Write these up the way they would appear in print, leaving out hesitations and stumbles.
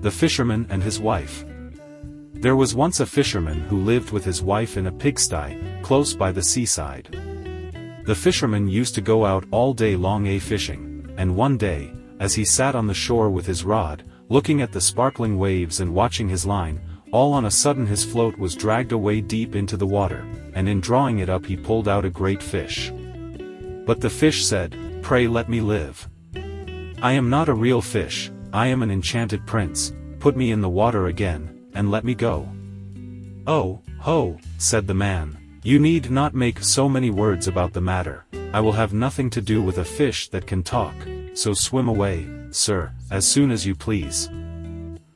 The Fisherman and His Wife. There was once a fisherman who lived with his wife in a pigsty, close by the seaside. The fisherman used to go out all day long fishing, and one day, as he sat on the shore with his rod, looking at the sparkling waves and watching his line, all on a sudden his float was dragged away deep into the water, and in drawing it up he pulled out a great fish. But the fish said, "Pray let me live. I am not a real fish, I am an enchanted prince, put me in the water again, and let me go." "Oh, ho," said the man, "you need not make so many words about the matter, I will have nothing to do with a fish that can talk, so swim away, sir, as soon as you please."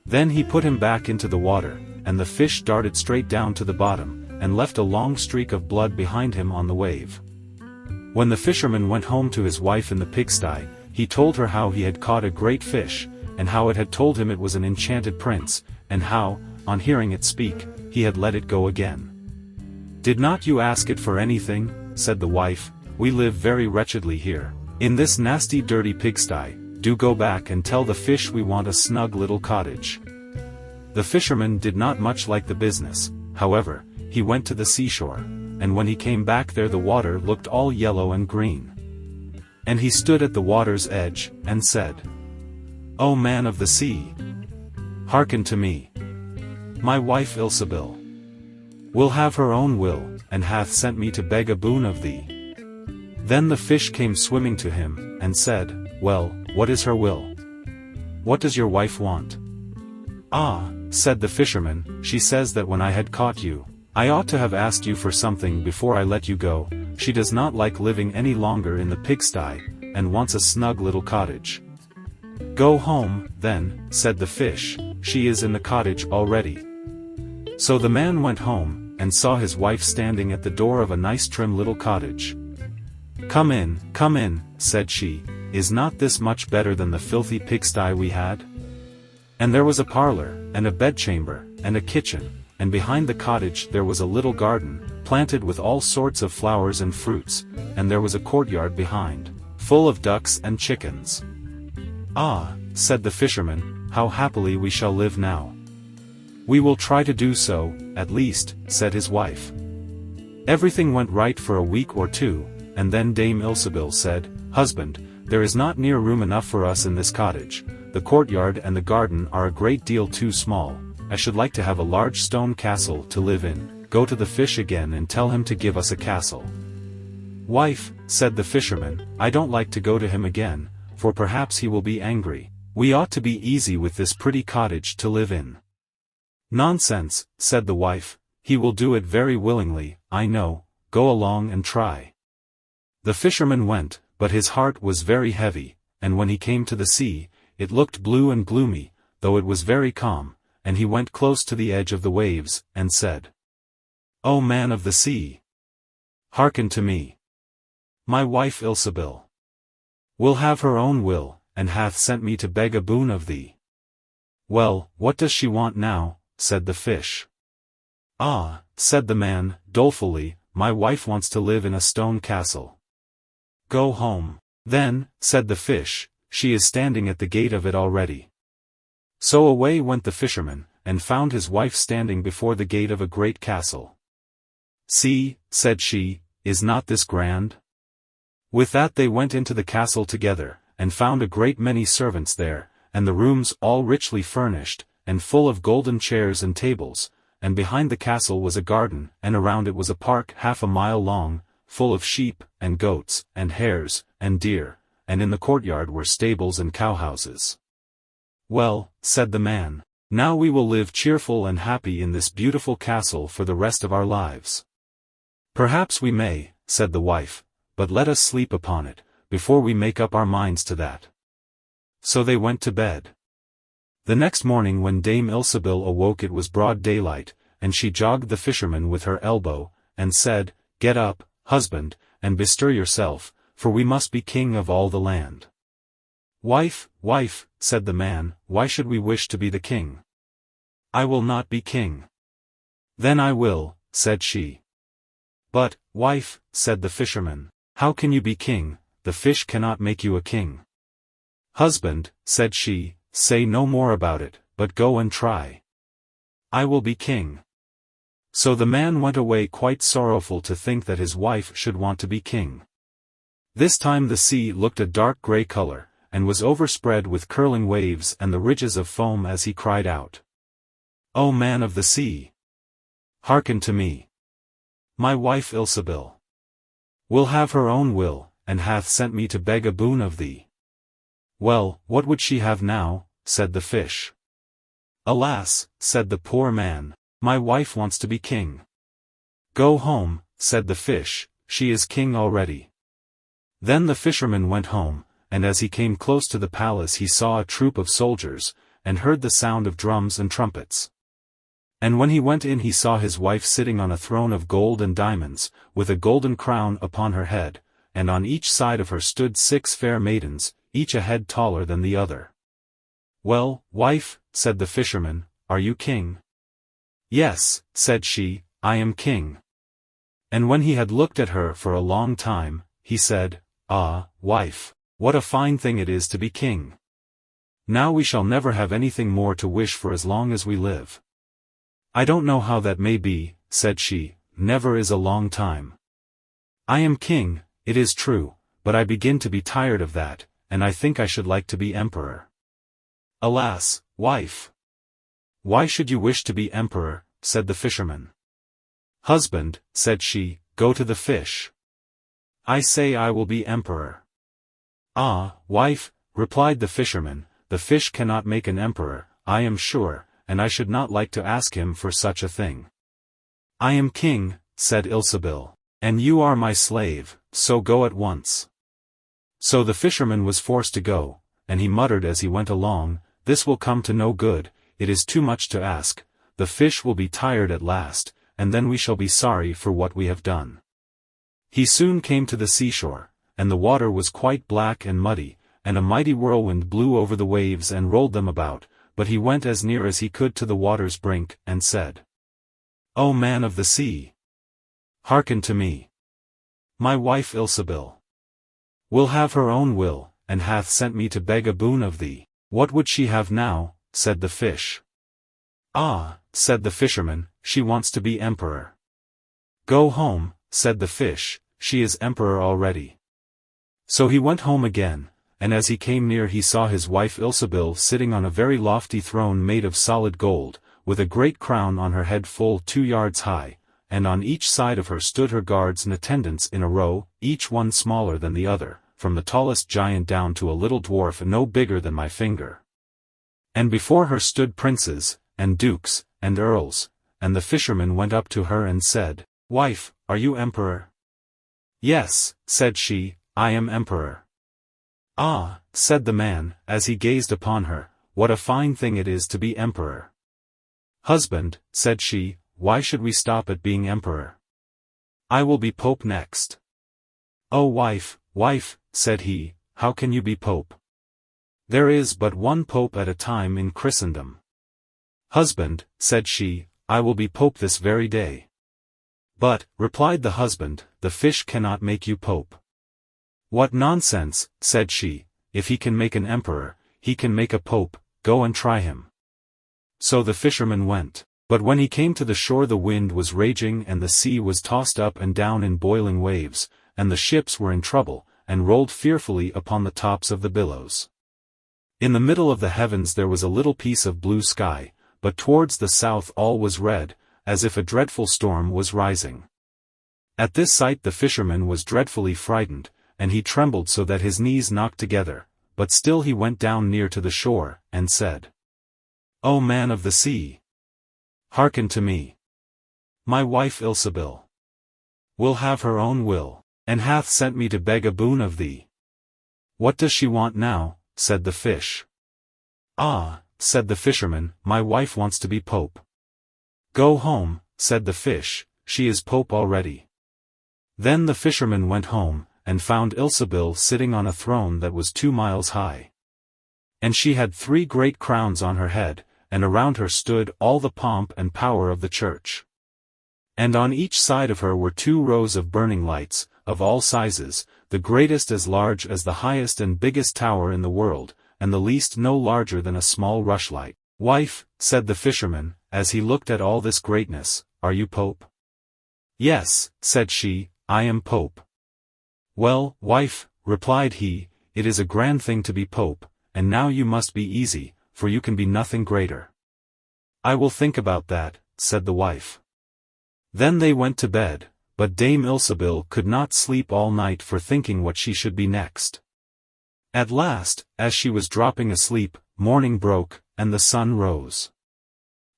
Then he put him back into the water, and the fish darted straight down to the bottom, and left a long streak of blood behind him on the wave. When the fisherman went home to his wife in the pigsty, he told her how he had caught a great fish, and how it had told him it was an enchanted prince, and how, on hearing it speak, he had let it go again. "Did not you ask it for anything?" said the wife. "We live very wretchedly here, in this nasty dirty pigsty. Do go back and tell the fish we want a snug little cottage." The fisherman did not much like the business, however, he went to the seashore, and when he came back there the water looked all yellow and green. And he stood at the water's edge, and said, "O man of the sea, hearken to me. My wife Ilsebil will have her own will, and hath sent me to beg a boon of thee." Then the fish came swimming to him, and said, "Well, what is her will? What does your wife want?" "Ah," said the fisherman, "she says that when I had caught you, I ought to have asked you for something before I let you go. She does not like living any longer in the pigsty, and wants a snug little cottage." "Go home, then," said the fish, "she is in the cottage already." So the man went home, and saw his wife standing at the door of a nice trim little cottage. Come in," said she, "is not this much better than the filthy pigsty we had?" And there was a parlor, and a bedchamber, and a kitchen, and behind the cottage there was a little garden, planted with all sorts of flowers and fruits, and there was a courtyard behind, full of ducks and chickens. "Ah," said the fisherman, "how happily we shall live now." "We will try to do so, at least," said his wife. Everything went right for a week or two, and then Dame Ilsebil said, "Husband, there is not near room enough for us in this cottage. The courtyard and the garden are a great deal too small. I should like to have a large stone castle to live in. Go to the fish again and tell him to give us a castle." "Wife," said the fisherman, "I don't like to go to him again, for perhaps he will be angry. We ought to be easy with this pretty cottage to live in." "Nonsense," said the wife, "he will do it very willingly, I know. Go along and try." The fisherman went, but his heart was very heavy, and when he came to the sea, it looked blue and gloomy, though it was very calm, and he went close to the edge of the waves, and said, "O man of the sea, hearken to me. My wife Ilsebil will have her own will, and hath sent me to beg a boon of thee." "Well, what does she want now?" said the fish. "Ah," said the man, dolefully, "my wife wants to live in a stone castle." "Go home, then," said the fish, "she is standing at the gate of it already." So away went the fisherman, and found his wife standing before the gate of a great castle. "See," said she, "is not this grand?" With that they went into the castle together, and found a great many servants there, and the rooms all richly furnished, and full of golden chairs and tables, and behind the castle was a garden, and around it was a park half a mile long, full of sheep, and goats, and hares, and deer, and in the courtyard were stables and cowhouses. "Well," said the man, "now we will live cheerful and happy in this beautiful castle for the rest of our lives." "Perhaps we may," said the wife, "but let us sleep upon it, before we make up our minds to that." So they went to bed. The next morning when Dame Ilsebil awoke it was broad daylight, and she jogged the fisherman with her elbow, and said, "Get up, husband, and bestir yourself, for we must be king of all the land." "Wife, wife," said the man, "why should we wish to be the king? I will not be king." "Then I will," said she. "But, wife," said the fisherman, "how can you be king? The fish cannot make you a king." "Husband," said she, "say no more about it, but go and try. I will be king." So the man went away quite sorrowful to think that his wife should want to be king. This time the sea looked a dark grey color, and was overspread with curling waves and the ridges of foam as he cried out, "O man of the sea! Hearken to me. My wife Ilsebil will have her own will, and hath sent me to beg a boon of thee." "Well, what would she have now?" said the fish. "Alas," said the poor man, "my wife wants to be king." "Go home," said the fish, "she is king already." Then the fisherman went home, and as he came close to the palace he saw a troop of soldiers, and heard the sound of drums and trumpets. And when he went in he saw his wife sitting on a throne of gold and diamonds, with a golden crown upon her head, and on each side of her stood 6 fair maidens, each a head taller than the other. "Well, wife," said the fisherman, "are you king?" "Yes," said she, "I am king." And when he had looked at her for a long time, he said, "Ah, wife, what a fine thing it is to be king! Now we shall never have anything more to wish for as long as we live." "I don't know how that may be," said she, "never is a long time. I am king, it is true, but I begin to be tired of that, and I think I should like to be emperor." "Alas, wife! Why should you wish to be emperor?" said the fisherman. "Husband," said she, "go to the fish. I say I will be emperor." "Ah, wife," replied the fisherman, "the fish cannot make an emperor, I am sure, and I should not like to ask him for such a thing." "I am king," said Ilsebil, "and you are my slave, so go at once." So the fisherman was forced to go, and he muttered as he went along, "This will come to no good, it is too much to ask, the fish will be tired at last, and then we shall be sorry for what we have done." He soon came to the seashore, and the water was quite black and muddy, and a mighty whirlwind blew over the waves and rolled them about, but he went as near as he could to the water's brink, and said, "O man of the sea! Hearken to me. My wife Ilsebil will have her own will, and hath sent me to beg a boon of thee." "What would she have now?" said the fish. "Ah," said the fisherman, "she wants to be emperor." "Go home," said the fish, "she is emperor already." So he went home again, and as he came near he saw his wife Ilsebil sitting on a very lofty throne made of solid gold, with a great crown on her head full 2 yards high, and on each side of her stood her guards and attendants in a row, each one smaller than the other, from the tallest giant down to a little dwarf no bigger than my finger. And before her stood princes, and dukes, and earls, and the fisherman went up to her and said, "Wife, are you emperor?" "Yes," said she, "I am emperor." "Ah," said the man, as he gazed upon her, "what a fine thing it is to be emperor." "Husband," said she, "why should we stop at being emperor? I will be pope next." "Oh wife, wife," said he, "how can you be pope? There is but one pope at a time in Christendom." "Husband," said she, "I will be pope this very day." "But," replied the husband, "the fish cannot make you pope." "What nonsense," said she, "if he can make an emperor, he can make a pope, go and try him." So the fisherman went. But when he came to the shore the wind was raging and the sea was tossed up and down in boiling waves, and the ships were in trouble, and rolled fearfully upon the tops of the billows. In the middle of the heavens there was a little piece of blue sky, but towards the south all was red, as if a dreadful storm was rising. At this sight the fisherman was dreadfully frightened, and he trembled so that his knees knocked together, but still he went down near to the shore, and said, "O man of the sea! Hearken to me. My wife Ilsebil will have her own will, and hath sent me to beg a boon of thee." "What does she want now?" said the fish. "Ah," said the fisherman, "my wife wants to be pope." "Go home," said the fish, "she is pope already." Then the fisherman went home, and found Ilsebil sitting on a throne that was 2 miles high. And she had 3 great crowns on her head, and around her stood all the pomp and power of the church. And on each side of her were 2 rows of burning lights, of all sizes, the greatest as large as the highest and biggest tower in the world, and the least no larger than a small rushlight. "Wife," said the fisherman, as he looked at all this greatness, "are you Pope?" "Yes," said she, "I am Pope." "Well, wife," replied he, "it is a grand thing to be Pope, and now you must be easy, for you can be nothing greater." "I will think about that," said the wife. Then they went to bed, but Dame Ilsebil could not sleep all night for thinking what she should be next. At last, as she was dropping asleep, morning broke, and the sun rose.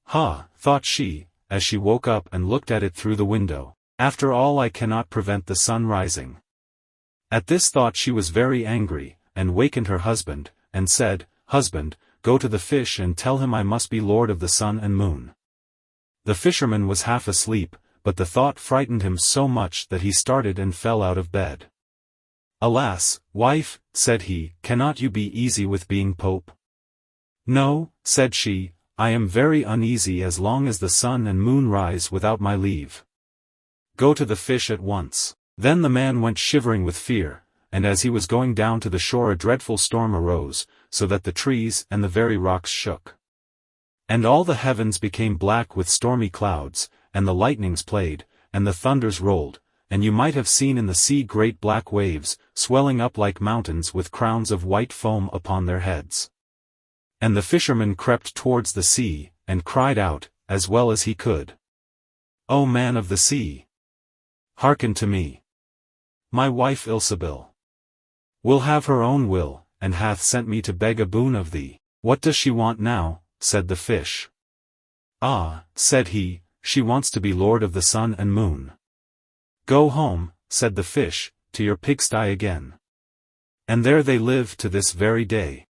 "Ha," thought she, as she woke up and looked at it through the window, "after all I cannot prevent the sun rising." At this thought she was very angry, and wakened her husband, and said, "Husband, go to the fish and tell him I must be lord of the sun and moon." The fisherman was half asleep, but the thought frightened him so much that he started and fell out of bed. "Alas, wife," said he, "cannot you be easy with being Pope?" "No," said she, "I am very uneasy as long as the sun and moon rise without my leave. Go to the fish at once." Then the man went shivering with fear, and as he was going down to the shore a dreadful storm arose, so that the trees and the very rocks shook. And all the heavens became black with stormy clouds, and the lightnings played, and the thunders rolled, and you might have seen in the sea great black waves, swelling up like mountains with crowns of white foam upon their heads. And the fisherman crept towards the sea, and cried out, as well as he could, "O man of the sea! Hearken to me. My wife Ilsebil will have her own will, and hath sent me to beg a boon of thee." "What does she want now?" said the fish. "Ah," said he, "she wants to be lord of the sun and moon." "Go home," said the fish, "to your pigsty again." And there they live to this very day.